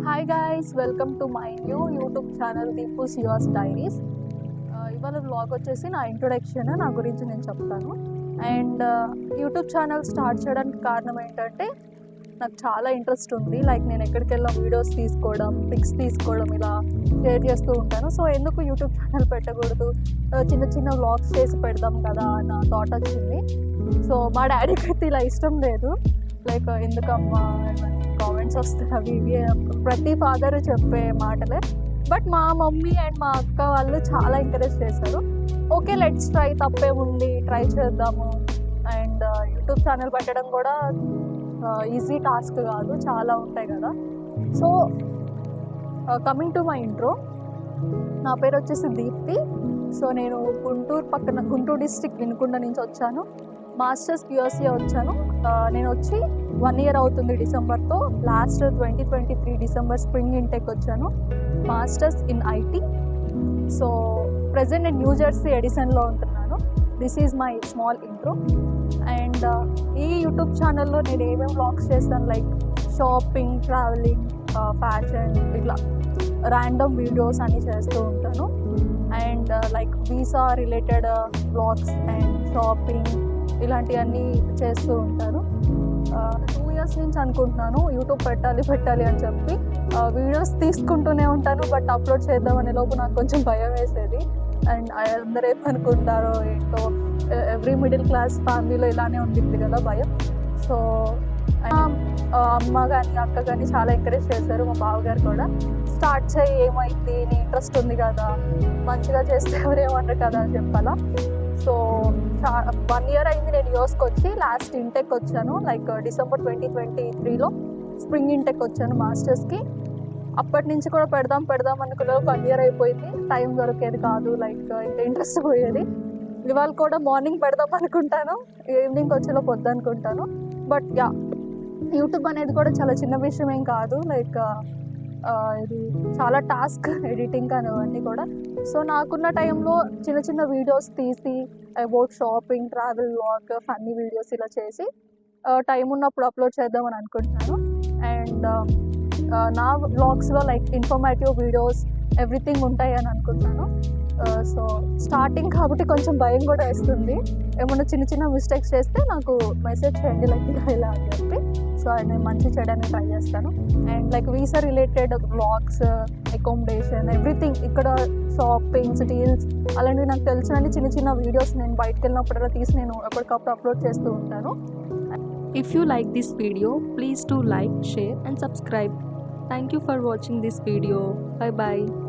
Hi guys, welcome to my new YouTube channel Deepu's yours diaries. ఇవాళ vlog వచ్చేసి నా introduction, నా గురించి నేను చెప్తాను. అండ్ యూట్యూబ్ ఛానల్ స్టార్ట్ చేయడానికి కారణం ఏంటంటే నాకు చాలా ఇంట్రెస్ట్ ఉంది. లైక్ నేను ఎక్కడికి వెళ్ళిన వీడియోస్ తీసుకోవడం, పిక్స్ తీసుకోవడం ఇలా షేర్ చేస్తూ ఉంటాను. సో ఎందుకు యూట్యూబ్ ఛానల్ పెట్టకూడదు, చిన్న చిన్న వ్లాగ్స్ చేసి పెడదాం కదా నా థాట్ వచ్చింది. సో మా డాడీకి అయితే ఇలా ఇష్టం లేదు. లైక్ ఎందుకమ్మా కామెంట్స్ వస్తాయి అవి ఇవి ప్రతి ఫాదర్ చెప్పే మాటలే. బట్ మా మమ్మీ అండ్ మా అక్క వాళ్ళు చాలా ఎంకరేజ్ చేశారు. ఓకే, లెట్స్ ట్రై, తప్పేముంది, ట్రై చేద్దాము. అండ్ యూట్యూబ్ ఛానల్ పెట్టడం కూడా ఈజీ టాస్క్ కాదు, చాలా ఉంటాయి కదా. So coming to my intro, నా పేరు వచ్చేసి దీప్తి. సో నేను గుంటూరు డిస్ట్రిక్ట్ వినుకొండ నుంచి వచ్చాను. మాస్టర్స్ యూఎస్ఏ వచ్చాను. నేను వచ్చి 1 year అవుతుంది డిసెంబర్తో. లాస్ట్ 2023 డిసెంబర్ స్ప్రింగ్ ఇంటెక్ వచ్చాను, masters in IT. So present నేను న్యూ జెర్సీ ఎడిసన్లో ఉంటున్నాను. This is my small intro. And ఈ యూట్యూబ్ ఛానల్లో నేను ఏమేమి వ్లాగ్స్ చేస్తాను, లైక్ షాపింగ్, ట్రావెలింగ్, ఫ్యాషన్, ఇట్లా ర్యాండమ్ వీడియోస్ అన్నీ చేస్తూ ఉంటాను. And like visa related vlogs and shopping ఇలాంటివన్నీ చేస్తూ ఉంటాను. 2 years నుంచి అనుకుంటున్నాను యూట్యూబ్ పెట్టాలి అని చెప్పి. వీడియోస్ తీసుకుంటూనే ఉంటాను, బట్ అప్లోడ్ చేద్దామనే లోపు నాకు కొంచెం భయం వేసేది. అండ్ అందరూ ఏమనుకుంటారో ఏంటో, ఎవ్రీ మిడిల్ క్లాస్ ఫ్యామిలీలో ఇలానే ఉంటుంది కదా భయం. సో అమ్మ కానీ అక్క కానీ చాలా ఎంకరేజ్ చేశారు, మా బావగారు కూడా. స్టార్ట్ చేయి, ఏమైంది, నీ ఇంట్రెస్ట్ ఉంది కదా, మంచిగా చేస్తే ఎవరేమన్నారు కదా అని చెప్పాలా. సో 1 year అయింది నేను యూఎస్కి వచ్చి. లాస్ట్ ఇంటెక్ వచ్చాను, లైక్ డిసెంబర్ 2023లో స్ప్రింగ్ ఇంటెక్ వచ్చాను మాస్టర్స్కి. అప్పటి నుంచి కూడా పెడదాం అనుకునే 1 year అయిపోయింది. టైం దొరికేది కాదు, లైక్ ఇంకా ఇంట్రెస్ట్ పోయేది. ఇవాళ కూడా మార్నింగ్ పెడదాం అనుకుంటాను, ఈవినింగ్ వచ్చేలో పొద్దు అనుకుంటాను. బట్ యా, యూట్యూబ్ అనేది కూడా చాలా చిన్న విషయం ఏం కాదు. లైక్ ఇది చాలా టాస్క్, ఎడిటింగ్ కానీ అవన్నీ కూడా. సో నాకున్న టైంలో చిన్న చిన్న వీడియోస్ తీసి about shopping, travel vlog, funny videos ఇలా చేసి టైం ఉన్నప్పుడు అప్లోడ్ చేద్దామని అనుకుంటున్నాను. అండ్ నా వ్లాగ్స్లో లైక్ ఇన్ఫర్మేటివ్ వీడియోస్ ఎవ్రీథింగ్ ఉంటాయి అని అనుకుంటున్నాను. సో స్టార్టింగ్ కాబట్టి కొంచెం భయం కూడా వేస్తుంది. ఏమన్నా చిన్న చిన్న మిస్టేక్స్ చేస్తే నాకు మెసేజ్ చేయండి, లైక్ ఇలా అని చెప్పి. సో నేను మంచి చేయడానికి ట్రై చేస్తాను. And like visa related vlogs, accommodation, everything, ఇక్కడ షాపింగ్స్, డీల్స్, అలాంటివి నాకు తెలిసినన్ని చిన్న చిన్న వీడియోస్ నేను బయటకు వెళ్ళినప్పుడల్లా తీసి నేను ఎప్పటికప్పుడు అప్లోడ్ చేస్తూ ఉంటాను. If you like this video, please do like, share and subscribe. Thank you for watching this video. Bye bye.